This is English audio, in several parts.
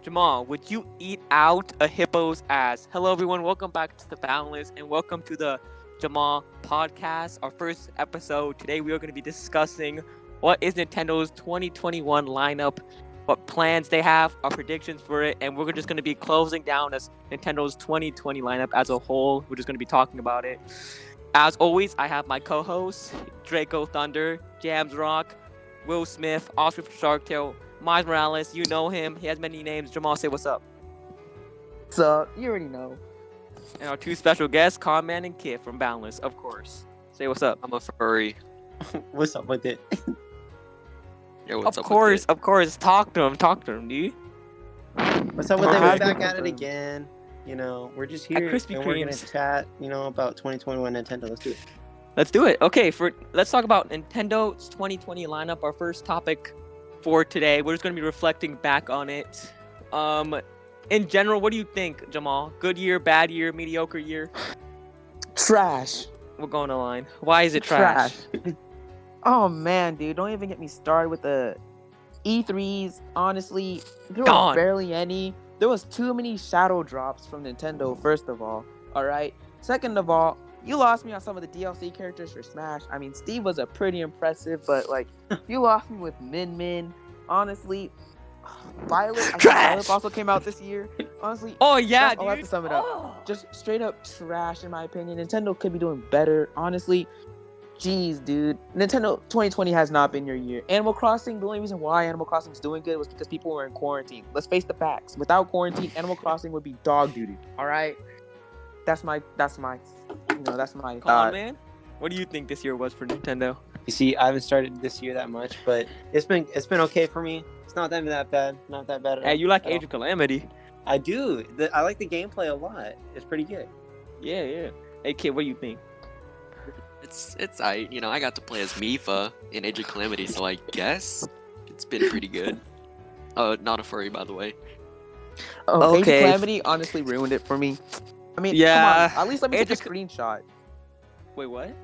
Jamal, would you eat out a hippo's ass? Hello, everyone. Welcome back to the Boundless, and welcome to the Jamal Podcast, our first episode. Today, we are going to be discussing what is Nintendo's 2021 lineup, what plans they have, our predictions for it, and we're just going to be closing down as Nintendo's 2020 lineup as a whole. We're just going to be talking about it. As always, I have my co-hosts, Draco Thunder, Jams Rock, Will Smith, Oscar from Shark Tale, Miles Morales. You know him. He has many names. Jamal, say what's up. What's up? You already know. And our two special guests, Conman and Kitt from Boundless, of course. Say what's up. I'm a furry. What's up with it? Yeah, what's Of up course, with of course. Talk to him, dude. What's up with it? We're Alright. back at it again. You know, we're just here Krispy and we're gonna Kremes. chat, about 2021 Nintendo. Let's do it. Let's do it. Okay, let's talk about Nintendo's 2020 lineup. Our first topic for today. We're just going to be reflecting back on it. In general, what do you think, Jamal? Good year, bad year, mediocre year? Trash. We're going to line. Why is it trash? Oh man, dude, don't even get me started with the E3s. Honestly, there Gone. was barely any. There was too many shadow drops from Nintendo, first of all. Alright. Second of all, you lost me on some of the DLC characters for Smash. I mean, Steve was a pretty impressive, but you lost me with Min. Honestly, Violet. I think Trash. Violet also came out this year. Honestly, Oh, yeah, that's all I have dude. to sum it up. Oh. Just straight up trash in my opinion. Nintendo could be doing better. Honestly, jeez, dude. Nintendo 2020 has not been your year. Animal Crossing, the only reason why Animal Crossing is doing good was because people were in quarantine. Let's face the facts. Without quarantine, Animal Crossing would be dog duty. All right? That's my Come thought. on, man. What do you think this year was for Nintendo? You see, I haven't started this year that much, but it's been okay for me. It's not that bad. Not that bad at all. Hey, you like at all. Age of Calamity? I do. I like the gameplay a lot. It's pretty good. Yeah. Hey, kid, what do you think? It's I got to play as Mifa in Age of Calamity, so I guess it's been pretty good. Not a furry, by the way. Oh, Age of Okay. Calamity honestly ruined it for me. I mean, Yeah. come on. At least let me Age take a of screenshot. Wait, what?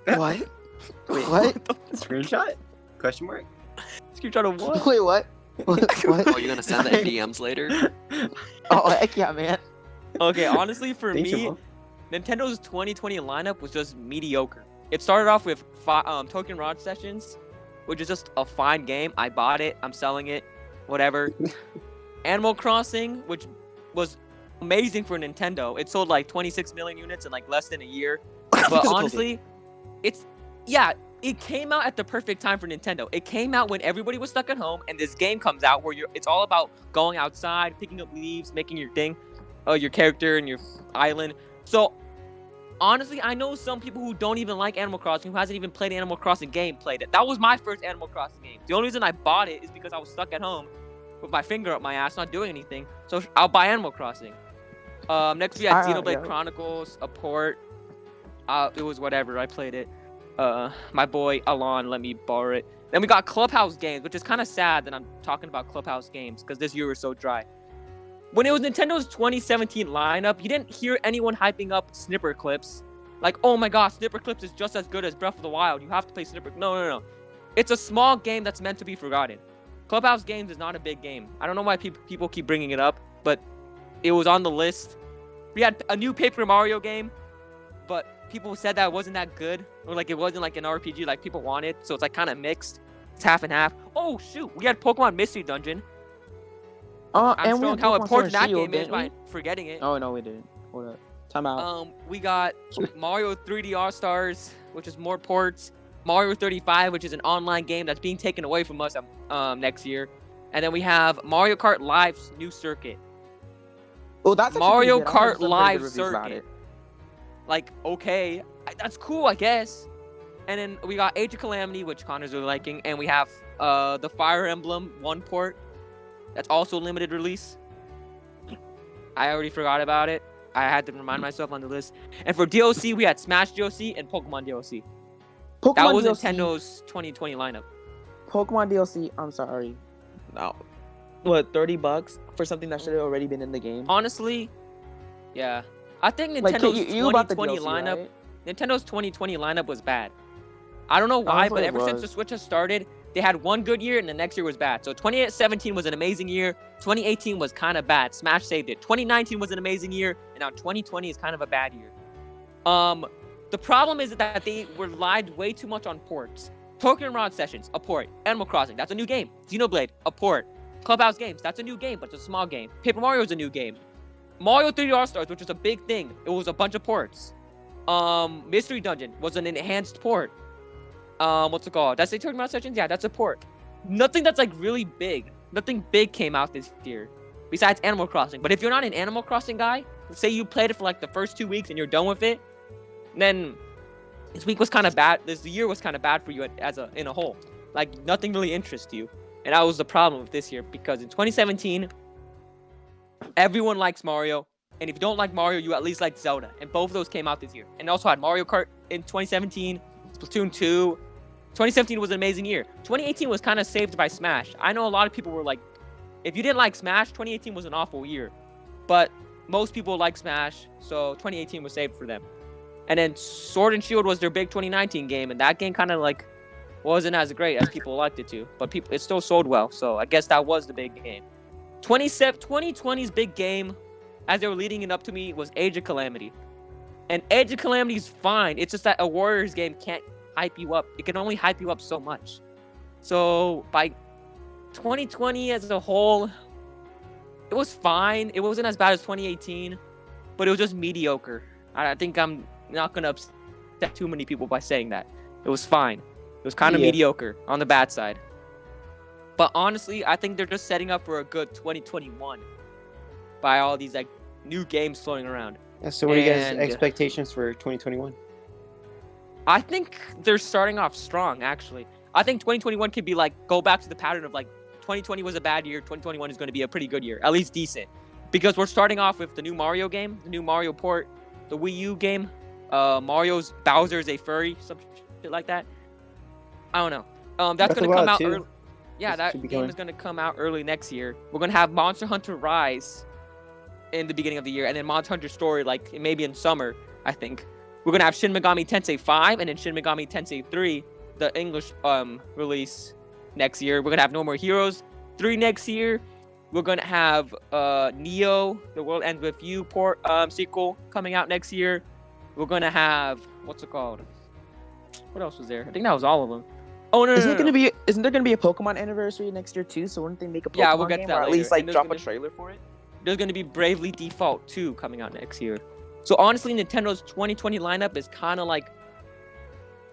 What? Wait, What? Screenshot? Question mark? Screenshot of what? Wait, what? What? Oh, you're gonna send that in DMs later? Oh, heck yeah, man. Okay, honestly, for Thanks, me, Jamal. Nintendo's 2020 lineup was just mediocre. It started off with Token Rod Sessions, which is just a fine game. I bought it. I'm selling it. Whatever. Animal Crossing, which was amazing for Nintendo. It sold like 26 million units in like less than a year. But honestly, it came out at the perfect time for Nintendo. It came out when everybody was stuck at home, and this game comes out where it's all about going outside, picking up leaves, making your thing, your character and your island. So honestly, I know some people who don't even like Animal Crossing, who hasn't even played an Animal Crossing game, played it. That was my first Animal Crossing game. The only reason I bought it is because I was stuck at home with my finger up my ass, not doing anything. So I'll buy Animal Crossing. Next we had Xenoblade yeah. Chronicles, a port. It was whatever. I played it. My boy Alon let me borrow it. Then we got Clubhouse games, which is kind of sad that I'm talking about Clubhouse games because this year was so dry. When it was Nintendo's 2017 lineup, you didn't hear anyone hyping up Snipper Clips. Like, oh my gosh, Snipper Clips is just as good as Breath of the Wild. You have to play Snipper. No. It's a small game that's meant to be forgotten. Clubhouse games is not a big game. I don't know why people keep bringing it up, but it was on the list. We had a new Paper Mario game, but people said that it wasn't that good, or like it wasn't like an RPG like people wanted, so it's like kind of mixed. It's half and half. Oh shoot, we had Pokemon Mystery Dungeon. I'm And we showing had how Pokemon important Sword that and Shield, game is didn't by we? forgetting it. Oh no, we didn't. Hold up. Time out. We got Mario 3D All Stars, which is more ports. Mario 35, which is an online game that's being taken away from us next year. And then we have Mario Kart Live's new circuit. Oh, that's actually Mario pretty good. I heard Kart some pretty Live good reviews about circuit. it. Like, okay, that's cool, I guess. And then we got Age of Calamity, which Connor's really liking, and we have the Fire Emblem 1 port. That's also limited release. I already forgot about it. I had to remind myself on the list. And for DLC, we had Smash DLC and Pokemon DLC. Pokemon That was DLC, Nintendo's 2020 lineup. Pokemon DLC. I'm sorry. No. What, $30 for something that should have already been in the game? Honestly, yeah. I think Like, Nintendo's you bought the 2020 DLC, lineup. right? Nintendo's 2020 lineup was bad. I don't know why, that's but what it ever since the was. Switch has started, they had one good year and the next year was bad. So 2017 was an amazing year. 2018 was kind of bad. Smash saved it. 2019 was an amazing year, and now 2020 is kind of a bad year. The problem is that they relied way too much on ports. Pokemon Rod Sessions, a port. Animal Crossing, that's a new game. Xenoblade, a port. Clubhouse Games, that's a new game, but it's a small game. Paper Mario is a new game. Mario 3D All-Stars, which was a big thing. It was a bunch of ports. Mystery Dungeon was an enhanced port. What's it called? That's the Pokemon Rod Sessions? Yeah, that's a port. Nothing that's like really big. Nothing big came out this year. Besides Animal Crossing. But if you're not an Animal Crossing guy, say you played it for like the first 2 weeks and you're done with it, then this week was kind of bad. This year was kind of bad for you in a whole. Like nothing really interests you. And that was the problem with this year, because in 2017, everyone likes Mario. And if you don't like Mario, you at least like Zelda. And both of those came out this year. And also had Mario Kart in 2017, Splatoon 2. 2017 was an amazing year. 2018 was kind of saved by Smash. I know a lot of people were like, if you didn't like Smash, 2018 was an awful year. But most people like Smash, so 2018 was saved for them. And then Sword and Shield was their big 2019 game, and that game kind of like wasn't as great as people liked it to. But it still sold well, so I guess that was the big game. 2020's big game, as they were leading it up to me, was Age of Calamity. And Age of Calamity is fine. It's just that a Warriors game can't hype you up. It can only hype you up so much. So by 2020 as a whole, it was fine. It wasn't as bad as 2018, but it was just mediocre. I think I'm not going to upset too many people by saying that. It was fine. It was kind of mediocre on the bad side. But honestly, I think they're just setting up for a good 2021 by all these like new games floating around. Yeah, so what are you guys' expectations for 2021? I think they're starting off strong, actually. I think 2021 could be like, go back to the pattern of like, 2020 was a bad year, 2021 is going to be a pretty good year, at least decent. Because we're starting off with the new Mario game, the new Mario port, the Wii U game, Mario's Bowser's a Furry, some shit like that. I don't know. That's going to come out early. Yeah, that game is going to come out early next year. We're going to have Monster Hunter Rise in the beginning of the year, and then Monster Hunter Story, like maybe in summer, I think. We're going to have Shin Megami Tensei 5 and then Shin Megami Tensei 3, the English release next year. We're going to have No More Heroes 3 next year. We're going to have Neo, The World Ends With You port sequel coming out next year. We're going to have, what's it called? What else was there? I think that was all of them. Oh, no, isn't there going to be a Pokemon anniversary next year too? So wouldn't they make a Pokemon we'll get game, to that or at later. least like drop a trailer for it? There's going to be Bravely Default 2 coming out next year. So honestly, Nintendo's 2020 lineup is kind of like,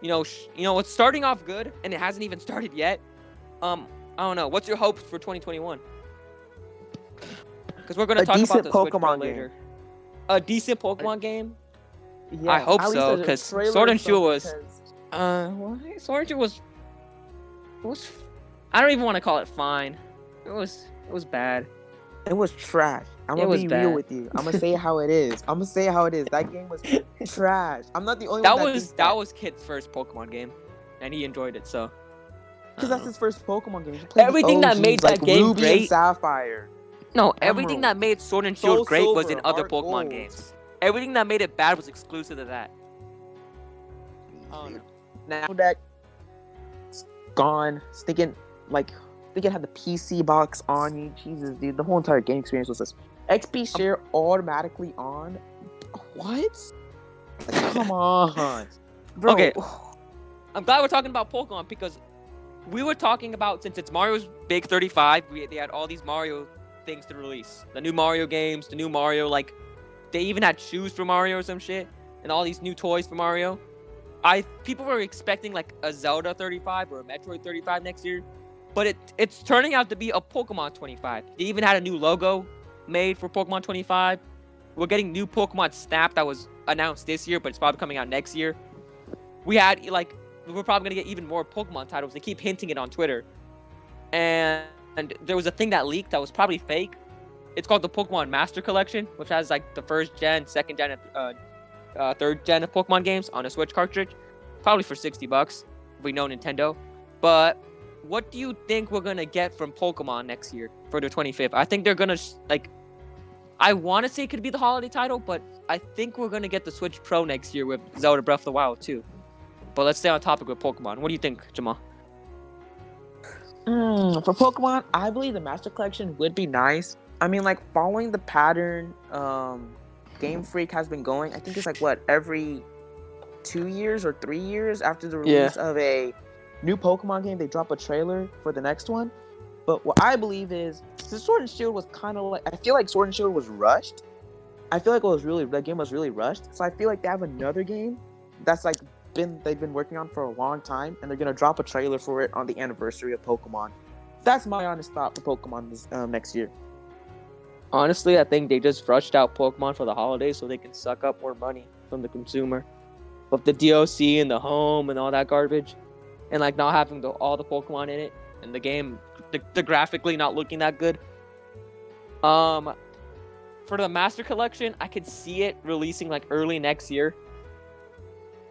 it's starting off good, and it hasn't even started yet. I don't know. What's your hopes for 2021? Because we're going to talk about the Switch Pro later. A decent Pokemon game? Yeah, I hope so, because Sword and Shield was... Sword and Shield was... I don't even want to call it fine. It was bad. It was trash. I'm going to be real with you. I'm going to say how it is. That game was trash. I'm not the only one that was Kitt's first Pokemon game, and he enjoyed it, so... Because that's his first Pokemon game. Everything that made that game Ruby great... and Sapphire. No, everything that made Sword and Shield great was in other Pokemon games. Everything that made it bad was exclusive to that. Now that it's gone, thinking had the PC box on you. Jesus, dude, the whole entire game experience was this. XP share automatically on. What? Come on, bro. Okay, I'm glad we're talking about Pokemon because we were talking about, since it's Mario's big 35, they had all these Mario things to release. The new Mario games, the new Mario, like they even had shoes for Mario or some shit, and all these new toys for Mario. People were expecting like a Zelda 35 or a Metroid 35 next year, but it's turning out to be a Pokemon 25. They even had a new logo made for Pokemon 25. We're getting new Pokemon Snap that was announced this year, but it's probably coming out next year. We're probably gonna get even more Pokemon titles. They keep hinting it on Twitter, and there was a thing that leaked that was probably fake. It's called the Pokemon Master Collection, which has like the first gen, second gen, third gen of Pokemon games on a Switch cartridge, probably for $60. We know Nintendo, but what do you think we're gonna get from Pokemon next year for the 25th? I think they're gonna I want to say it could be the holiday title, but I think we're gonna get the Switch Pro next year with Zelda Breath of the Wild too. But let's stay on topic with Pokemon. What do you think, Jamal? For Pokemon, I believe the Master Collection would be nice. I mean, like, following the pattern Game Freak has been going, I think it's like, what, every 2 years or 3 years after the release of a new Pokemon game, they drop a trailer for the next one. But what I believe is, the Sword and Shield was kind of like, I feel like Sword and Shield was rushed. I feel like that game was really rushed. So I feel like they have another game that's like they've been working on for a long time, and they're gonna drop a trailer for it on the anniversary of Pokemon. That's my honest thought for Pokemon this next year. Honestly, I think they just rushed out Pokemon for the holidays so they can suck up more money from the consumer. With the DLC and the home and all that garbage, and like not having all the Pokemon in it, and the game, the graphically not looking that good. For the Master Collection, I could see it releasing like early next year,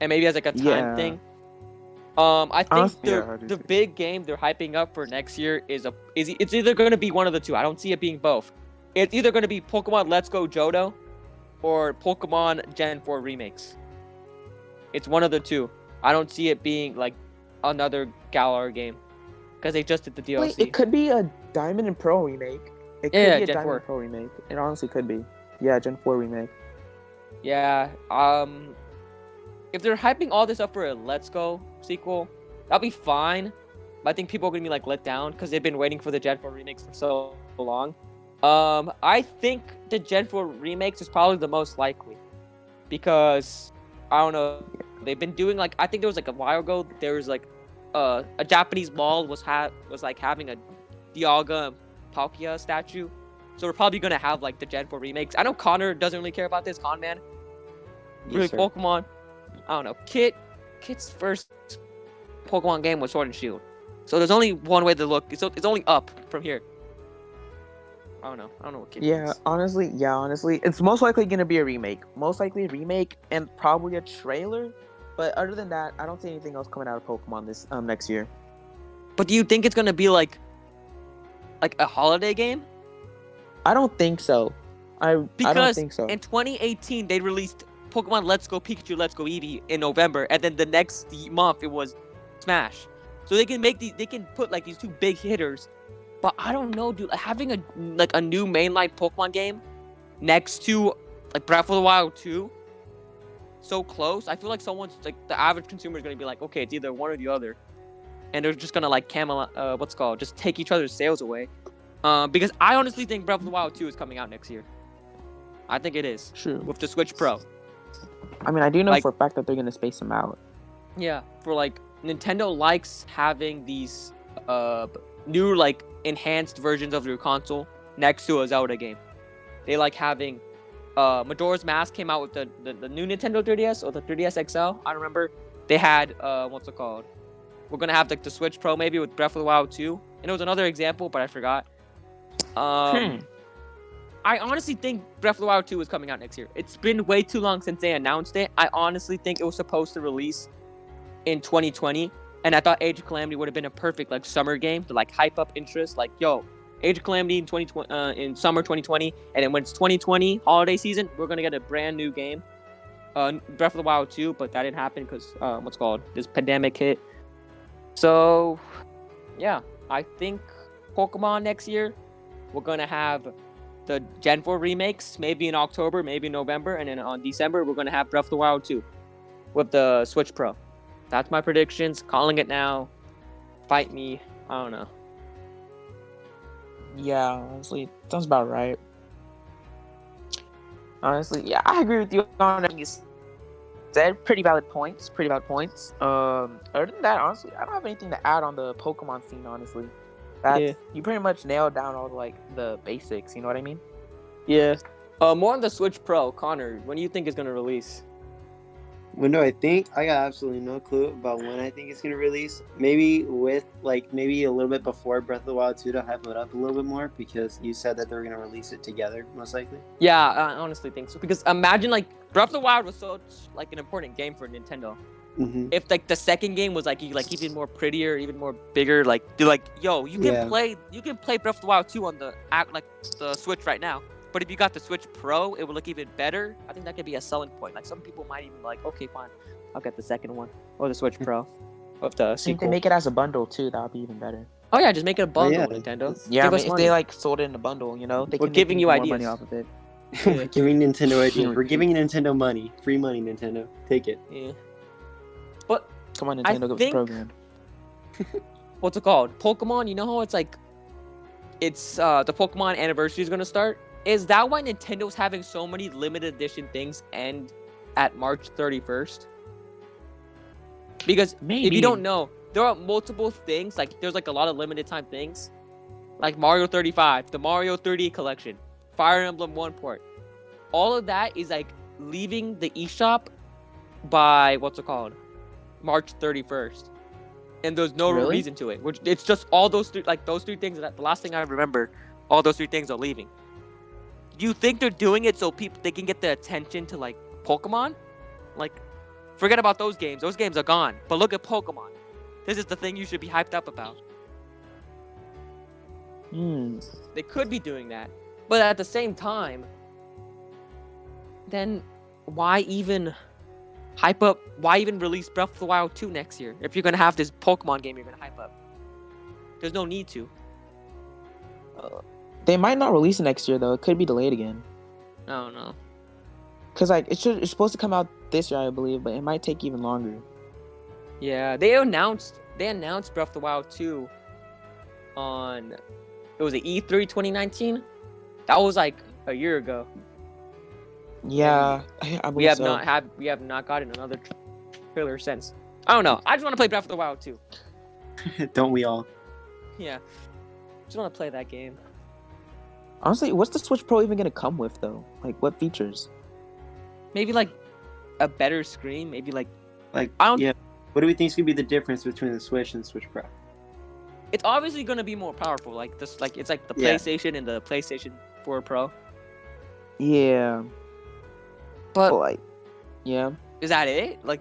and maybe as like a time thing. I think Honestly, the big game they're hyping up for next year is it's either going to be one of the two. I don't see it being both. It's either going to be Pokemon Let's Go Johto or Pokemon Gen 4 remakes. It's one of the two. I don't see it being like another Galar game because they just did the DLC. Wait, it could be a Diamond and Pearl remake. It could be a Gen 4 Pro remake. It honestly could be. Yeah, Gen 4 remake. Yeah. If they're hyping all this up for a Let's Go sequel, that'll be fine. But I think people are gonna be like let down because they've been waiting for the Gen 4 remakes for so long. I think the Gen 4 remakes is probably the most likely because I don't know. They've been doing like I think there was like a while ago there was like a Japanese mall was like having a Dialga and Palkia statue, so we're probably gonna have like the Gen 4 remakes. I know Connor doesn't really care about this. Conman, really Pokemon. I don't know. Kitt's first Pokemon game was Sword and Shield, so there's only one way to look. It's only up from here. I don't know what Kitt means. Honestly, it's most likely gonna be a remake. Most likely a remake and probably a trailer. But other than that, I don't see anything else coming out of Pokemon this next year. But do you think it's gonna be like a holiday game? I don't think so. I don't think so. In 2018 they released Pokemon Let's Go Pikachu, Let's Go Eevee in November, and then the next month it was Smash. So they can put like these two big hitters. But I don't know, dude. Having a new mainline Pokemon game next to like Breath of the Wild 2, so close. I feel like someone's like the average consumer is gonna be like, okay, it's either one or the other, and they're just gonna like just take each other's sales away. Because I honestly think Breath of the Wild 2 is coming out next year. I think it is. True. With the Switch Pro. I mean, I do know for a fact that they're gonna space them out. Yeah, for like Nintendo likes having these new like enhanced versions of your console next to a Zelda game. They like having Majora's Mask came out with the new Nintendo 3DS or the 3DS XL. I remember they had what's it called? We're gonna have like the Switch Pro maybe with Breath of the Wild 2. And it was another example, but I forgot. I honestly think Breath of the Wild 2 is coming out next year. It's been way too long since they announced it. I honestly think it was supposed to release in 2020. And I thought Age of Calamity would have been a perfect like summer game to like hype up interest. Like, yo, Age of Calamity in 2020, in summer 2020, and then when it's 2020 holiday season, we're gonna get a brand new game, Breath of the Wild 2. But that didn't happen because this pandemic hit. So, yeah, I think Pokemon next year, we're gonna have the Gen 4 remakes, maybe in October, maybe in November, and then on December we're gonna have Breath of the Wild 2 with the Switch Pro. That's my predictions. Calling it now. Fight me. I don't know. Yeah, honestly, sounds about right. Honestly, yeah, I agree with you on everything you said. Pretty valid points. Other than that, honestly, I don't have anything to add on the Pokemon scene. Honestly, you pretty much nailed down all the basics. You know what I mean? Yeah. More on the Switch Pro, Connor. When do you think it's gonna release? When do I think? I got absolutely no clue about when I think it's going to release. Maybe maybe a little bit before Breath of the Wild 2 to hype it up a little bit more, because you said that they were going to release it together, most likely. Yeah, I honestly think so. Because imagine like Breath of the Wild was such like an important game for Nintendo. Mm-hmm. If like the second game was like even more prettier, even more bigger, like they're like, yo, you can play Breath of the Wild 2 on the Switch right now. But if you got the Switch Pro, it would look even better. I think that could be a selling point. Like some people might even be like, okay, fine, I'll get the second one or the Switch Pro of the sequel. If they make it as a bundle too, that would be even better. Oh yeah, just make it a bundle, yeah. Nintendo. Yeah, I Give mean, us if money. they like sold it in a bundle, you know, they We're can giving make you more ideas. money off of it. We're giving Nintendo ideas. We're giving Nintendo money. Free money, Nintendo. Take it. Yeah. But Come on, I Nintendo, give us the think- program. what's it called? Pokemon. You know how it's like, it's the Pokemon anniversary is gonna start. Is that why Nintendo's having so many limited edition things end at March 31st? Because Maybe. if you don't know, there are multiple things. Like there's like a lot of limited time things, like Mario 35, the Mario 30 collection, Fire Emblem One port. All of that is like leaving the eShop by what's it called, March 31st, and there's no Really? reason to it. Which it's just all those those three things. That the last thing I remember, all those three things are leaving. Do you think they're doing it so they can get the attention to like Pokemon? Like, forget about those games. Those games are gone. But look at Pokemon. This is the thing you should be hyped up about. They could be doing that, but at the same time, then why even hype up? Why even release Breath of the Wild 2 next year if you're gonna have this Pokemon game you're gonna hype up? There's no need to. They might not release it next year though. It could be delayed again. I don't know. Cause like it's supposed to come out this year, I believe, but it might take even longer. Yeah, they announced Breath of the Wild 2 on, it was the E3 2019. That was like a year ago. Yeah, I believe We have so. not gotten another trailer since. I don't know. I just want to play Breath of the Wild 2. Don't we all? Yeah. Just want to play that game. Honestly, what's the Switch Pro even gonna come with though? Like, what features? Maybe like a better screen, maybe like Like, I don't yeah. What do we think is gonna be the difference between the Switch and the Switch Pro? it's obviously going to be more powerful. Like this, like it's like the Yeah. PlayStation and the PlayStation 4 Pro. Yeah, But but like, yeah, is that it? Like,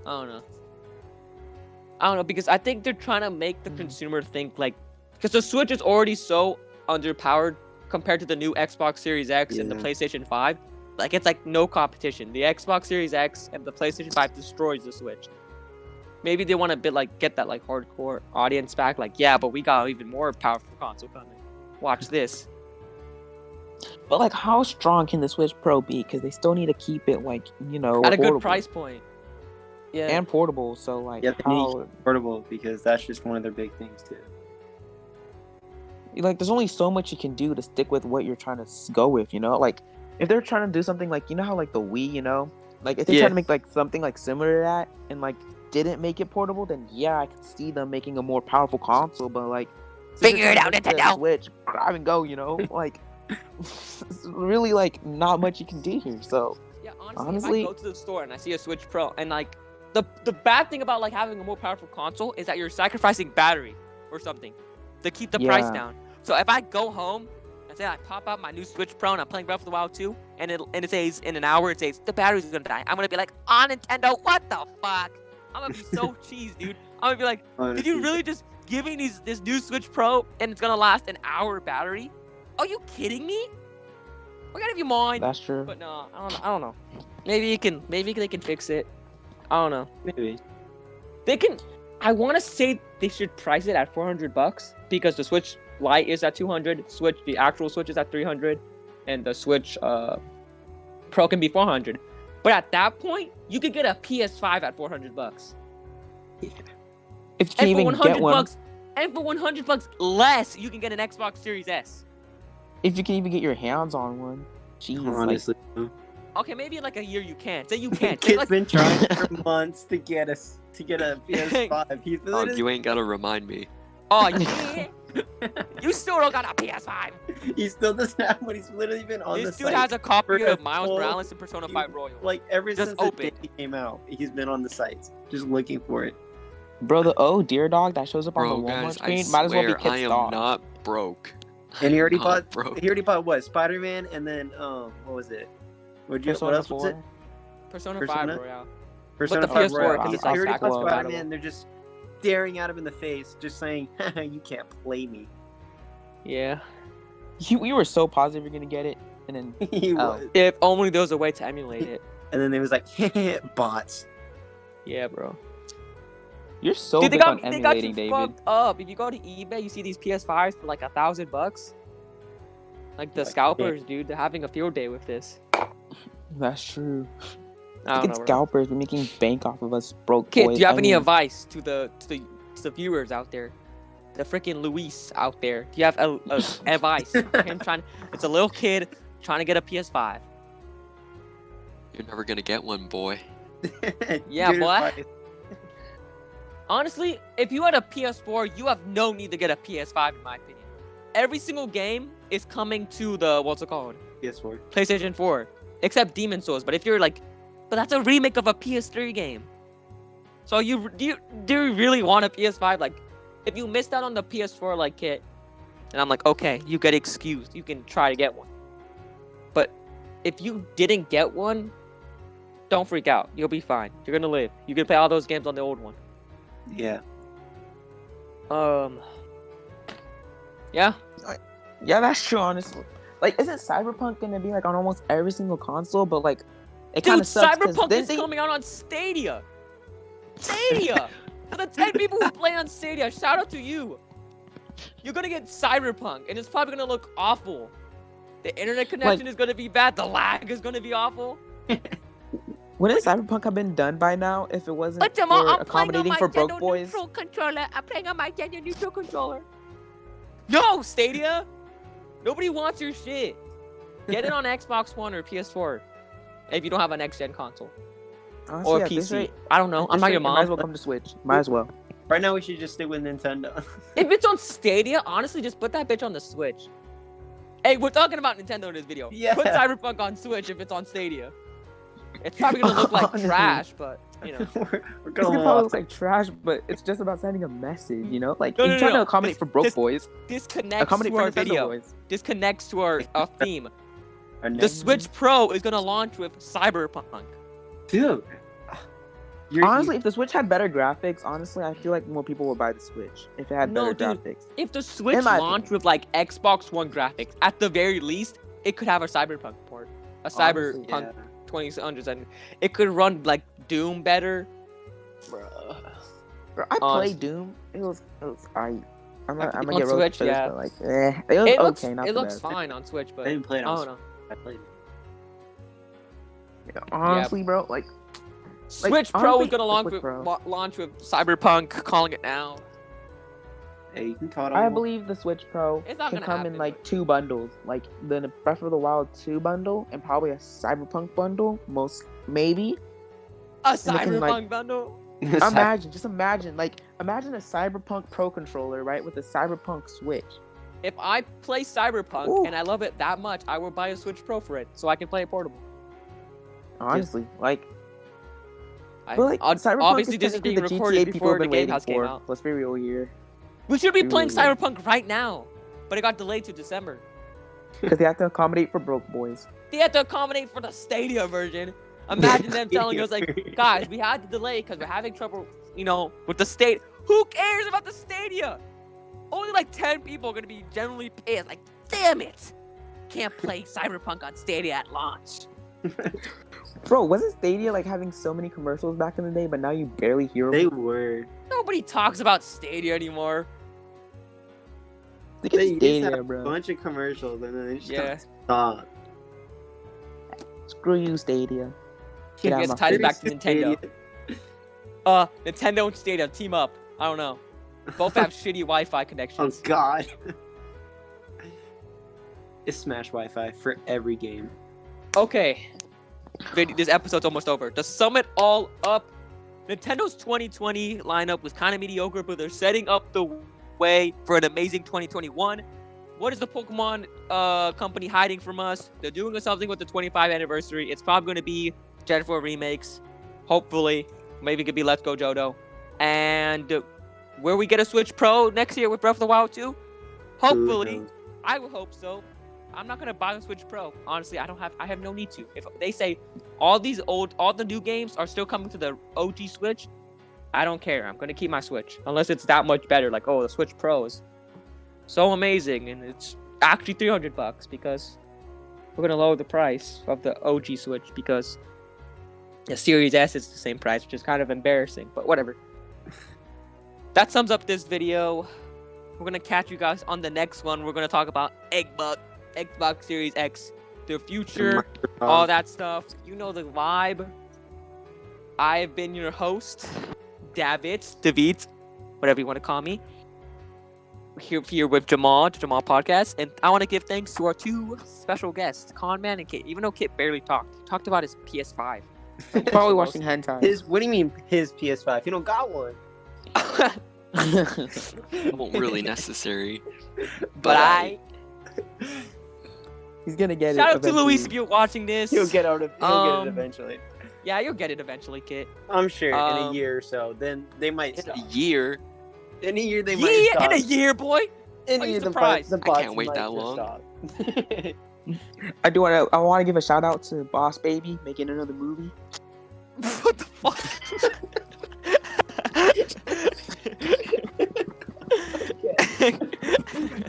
I don't know because I think they're trying to make the consumer think like, because the Switch is already so underpowered compared to the new Xbox Series X and the Yeah. PlayStation 5. Like it's like no competition. The Xbox Series X and the PlayStation 5 destroys the Switch. Maybe they want to get that like hardcore audience back. Like, yeah, but we got even more powerful console coming. Watch this. but like, how strong can the Switch Pro be? Because they still need to keep it like, you know, At a affordable good price point. Yeah. and portable. So like, Yeah, they need how? portable because that's just one of their big things too. Like, there's only so much you can do to stick with what you're trying to go with. You know, like if they're trying to do something like, you know how like the Wii, you know, like if they're Yeah. trying to make like something like similar to that and like didn't make it portable, then yeah, I could see them making a more powerful console. But like, since Figure they're it out, trying to make the Nintendo. Switch, grab and go. You know, like it's really like not much you can do here. So Yeah, Honestly- if I go to the store and I see a Switch Pro and like the bad thing about like having a more powerful console is that you're sacrificing battery or something to keep the price Yeah. down. So if I go home and say I pop out my new Switch Pro and I'm playing Breath of the Wild 2 and it says in an hour it says the battery's gonna die, I'm gonna be like, ah, Nintendo, what the fuck? I'm gonna be so cheesed, dude. I'm gonna be like, did you Honestly. really just give me this new Switch Pro and it's gonna last an hour battery? Are you kidding me? What kind of your mind? that's true. But no, I don't know. Maybe they can fix it. I don't know. Maybe. They can. I want to say they should price it at $400 because the Switch Lite is at $200. The actual Switch is at $300, and the Switch Pro can be $400. But at that point, you could get a PS5 at $400. If you And can for even get one, $100, and for $100 less, you can get an Xbox Series S. if you can even get your hands on one, jeez, like, Honestly. Okay, maybe in like a year you can. Say you can. Say Kid's like, been trying for months to get a PS5. He's Oh, literally, you ain't gotta remind me. oh yeah, you still don't got a PS5. he still doesn't have one. He's literally been on This the dude site has a copy for of a Miles full- Morales and Persona 5 Royal. like ever Just since the open. day he came out. He's been on the sites just looking for it. bro, the deer dog that shows up on Bro, the Walmart guys, I screen might as well be swear I Kitt's am dog. not broke. And he already Not bought. broke. He already bought what? Spider-Man, and then what was it? What Persona else was it? 4. Persona Persona? 5 Royale. Persona the 5 PS4 Royal. because He it's already backwards bought compatible. Spider-Man. They're just staring at him in the face, just saying, "You can't play me." Yeah. We were so positive you're gonna get it, and then He Oh. was. If only there was a way to emulate it. And then they was like, "Bots." Yeah, bro. You're so Dude, big on they got emulating, you David. fucked up. If you go to eBay, you see these PS5s for like $1,000. Like the scalpers, dude, they're having a field day with this. That's true. I don't Look know, at bro. scalpers. We're making bank off of us broke Kid, boys. do you have I any mean, advice to the viewers out there, the freaking Luis out there? Do you have a advice for him trying? It's a little kid trying to get a PS5. You're never gonna get one, boy. Yeah, Good boy. advice. Honestly, if you had a PS4, you have no need to get a PS5, in my opinion. Every single game is coming to the what's it called? PS4. PlayStation 4, except Demon Souls. But if you're like, but that's a remake of a PS3 game. So do you really want a PS5? Like, if you missed out on the PS4 like Kitt, and I'm like, okay, you get excused. You can try to get one. But if you didn't get one, don't freak out. You'll be fine. You're gonna live. You can play all those games on the old one. Yeah. Yeah. yeah, that's true. Honestly, like, isn't Cyberpunk gonna be like on almost every single console? But like, it kind Dude, of sucks. 'Cause Cyberpunk then is coming out on Stadia. Stadia! For the 10 people who play on Stadia, shout out to you. You're gonna get Cyberpunk, and it's probably gonna look awful. The internet connection is gonna be bad. The lag is gonna be awful. Wouldn't Cyberpunk have been done by now if it wasn't But Jamal, for I'm playing on accommodating my for broke gender boys? neutral controller. I'm playing on my gender neutral controller. No, Stadia. Nobody wants your shit. Get it on Xbox One or PS4 if you don't have a next gen console Honestly, or at this PC. rate- I don't know. at I'm this not rate, your it Might as mom. well come to Switch. Might as well. Right now, we should just stick with Nintendo. If it's on Stadia, honestly, just put that bitch on the Switch. Hey, we're talking about Nintendo in this video. Yeah. Put Cyberpunk on Switch if it's on Stadia. It's probably gonna look like Honestly. trash, but you know. we're It's going gonna probably off. look like trash, but it's just about sending a message, you know? Like, No, you're no, trying no. to accommodate for broke This- boys. This connects Accommodate to for our Nintendo video. boys. This connects to our theme. Our The next- Switch Pro is gonna launch with Cyberpunk. Dude. Honestly, if the Switch had better graphics, honestly, I feel like more people would buy the Switch if it had No, better dude. graphics. If the Switch In my launched opinion. with like Xbox One graphics, at the very least, it could have a Cyberpunk port. A Honestly, Cyberpunk yeah. 2000s, and it could run like Doom better. Bro, I Honestly. played Doom. It was alright. I'm gonna On get roasted Switch, for this, yeah. but like, it was It looks, okay. Not it the looks best. fine on Switch, but I didn't play it I on don't know. I played it. Yeah, honestly, bro, like, Switch Pro honestly, is gonna the launch Switch with, Pro. launch with Cyberpunk, calling it now. Hey, you can call it I on believe the Switch Pro It's not can gonna come happen, in like but- 2 bundles, like the Breath of the Wild 2 bundle and probably a Cyberpunk bundle, most maybe. A they can, like- Cyberpunk bundle. Imagine a Cyberpunk Pro controller, right, with a Cyberpunk Switch. If I play Cyberpunk Ooh. and I love it that much, I will buy a Switch Pro for it so I can play it portable. Honestly, like, I, but like Cyberpunk obviously, is this is technically being the recorded GTA people before have the been Game waiting House came for. out. Let's be real here, We should be playing Ooh. Cyberpunk right now, but it got delayed to December. because they have to accommodate for broke boys. They had to accommodate for the Stadia version. Imagine them telling us like, guys, we had to delay because we're having trouble, you know, with the state. Who cares about the Stadia? Only like 10 people are gonna be generally pissed. Like, damn it, can't play Cyberpunk on Stadia at launch. Bro, wasn't Stadia like having so many commercials back in the day, but now you barely hear They them? were. Nobody talks about Stadia anymore. Look at They used to Stadia, have a bro. bunch of commercials and then they just Yeah. stop. Screw you, Stadia. Get out Gets of my tied back face. to Nintendo. Nintendo and Stadia team up. I don't know. Both have shitty Wi-Fi Oh connections. god. It's Smash Wi-Fi for every game. Okay. This episode's almost over. To sum it all up, Nintendo's 2020 lineup was kind of mediocre, but they're setting up the way for an amazing 2021. What is the Pokemon company hiding from us? They're doing something with the 25th anniversary. It's probably going to be Gen 4 remakes. Hopefully. Maybe it could be Let's Go Johto. And will we get a Switch Pro next year with Breath of the Wild 2? Hopefully. Who knows? I would hope so. I'm not gonna buy a Switch Pro. Honestly, I have no need to. If they say all the new games are still coming to the OG Switch, I don't care. I'm gonna keep my Switch. Unless it's that much better, like, oh, the Switch Pro is so amazing and it's actually $300 because we're gonna lower the price of the OG Switch because the Series S is the same price, which is kind of embarrassing, but whatever. that sums up this video. We're gonna catch you guys on the next one. We're gonna talk about Xbox Series X, the future, all that stuff. You know the vibe. I've been your host, Davitz, whatever you want to call me. Here with Jamal, the Jamal Podcast, and I want to give thanks to our two special guests, Conman and Kitt. Even though Kitt barely talked about his PS5. Probably watching hentai. What do you mean his PS5? You don't got one. It won't really necessary. But He's gonna get it. Shout out to eventually. Luis if you're watching this. He'll get out of. He'll get it eventually. Yeah, you'll get it eventually, Kitt. I'm sure in a year or so. Then they might In stop. a year. In a year they Yeah, might stop. in a year, boy. In Are a you year, surprised? the I bots can't wait might that just long. stop. I want to give a shout out to Boss Baby making another movie. What the fuck?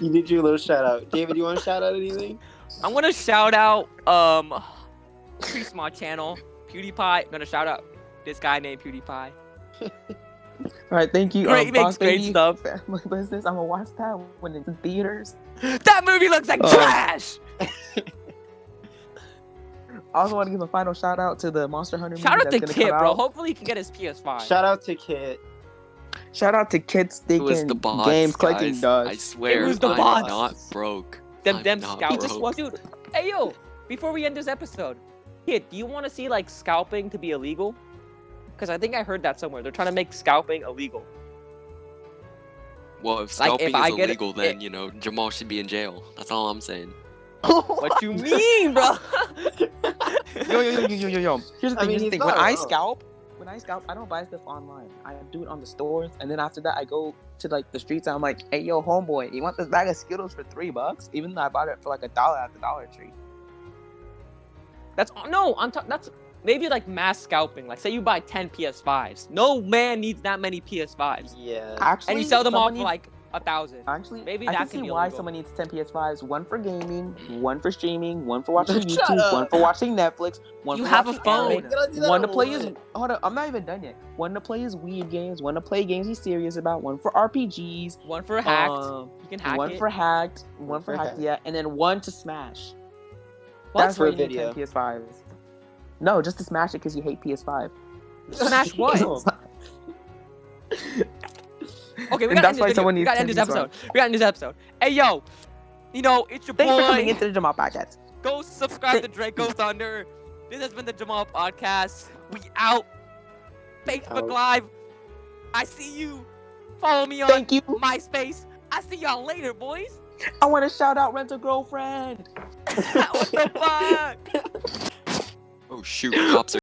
You did your little shout out. David, you want to shout out anything? I'm gonna shout out pretty small channel, PewDiePie. I'm gonna shout out this guy named PewDiePie. All right, thank you. Great, Boss makes great Baby, stuff. Family Business. I'm gonna watch that when it's in theaters. That movie looks like trash. I also want to give a final shout out to the Monster Hunter movie Shout out that's to gonna Kitt, come bro. out. Hopefully he can get his PS5. Shout out to Kitt. Shout out to Kitt's It was thinking the bots, games collecting guys. dust. I swear, was the I'm bots. not broke. them I'm not scalpers. broke. Dude, hey yo, before we end this episode, Kitt, do you want to see like scalping to be illegal? Because I think I heard that somewhere. They're trying to make scalping illegal. Well, if Like, scalping if I is get illegal, then, you know, Jamal should be in jail. That's all I'm saying. What you mean, bro? Yo. Here's the thing. I mean, Here's the he's thing. not wrong. When I scalp, I don't buy stuff online. I do it on the stores, and then after that, I go to like the streets. And I'm like, hey, yo, homeboy, you want this bag of Skittles for $3? Even though I bought it for like $1 at the Dollar Tree. That's maybe like mass scalping. Like, say you buy 10 PS5s. No man needs that many PS5s, Yeah. Actually, and you sell them all someone for needs- like 1,000. Actually, Maybe I that can can see be why illegal. someone needs 10 PS5s. One for gaming, one for streaming, one for watching Shut YouTube, up. one for watching Netflix, one You for have a watching phone. anime, You gotta do that one to on play his. one. Hold on, I'm not even done yet. One to play his weed games, one to play games he's serious about, one for RPGs, One for hacked. um, You can hack one it. for hacked, one for for hacked, hacked. yeah, and then one to smash. What? That's For why a you need video. 10 PS5s. No, just to smash it because you hate PS5. Smash what? Okay, we And gotta that's end why this video. someone We needs gotta end 10 this episode. We gotta end this episode. Hey yo, you know it's your Thanks boy. for coming into the Jamal Podcast. Go subscribe to Draco Thunder. This has been the Jamal Podcast. We out. Facebook Out. Live. I see you. Follow me on Thank you. MySpace. I see y'all later, boys. I want to shout out Rent a Girlfriend. What the fuck? Oh, shoot. Cops are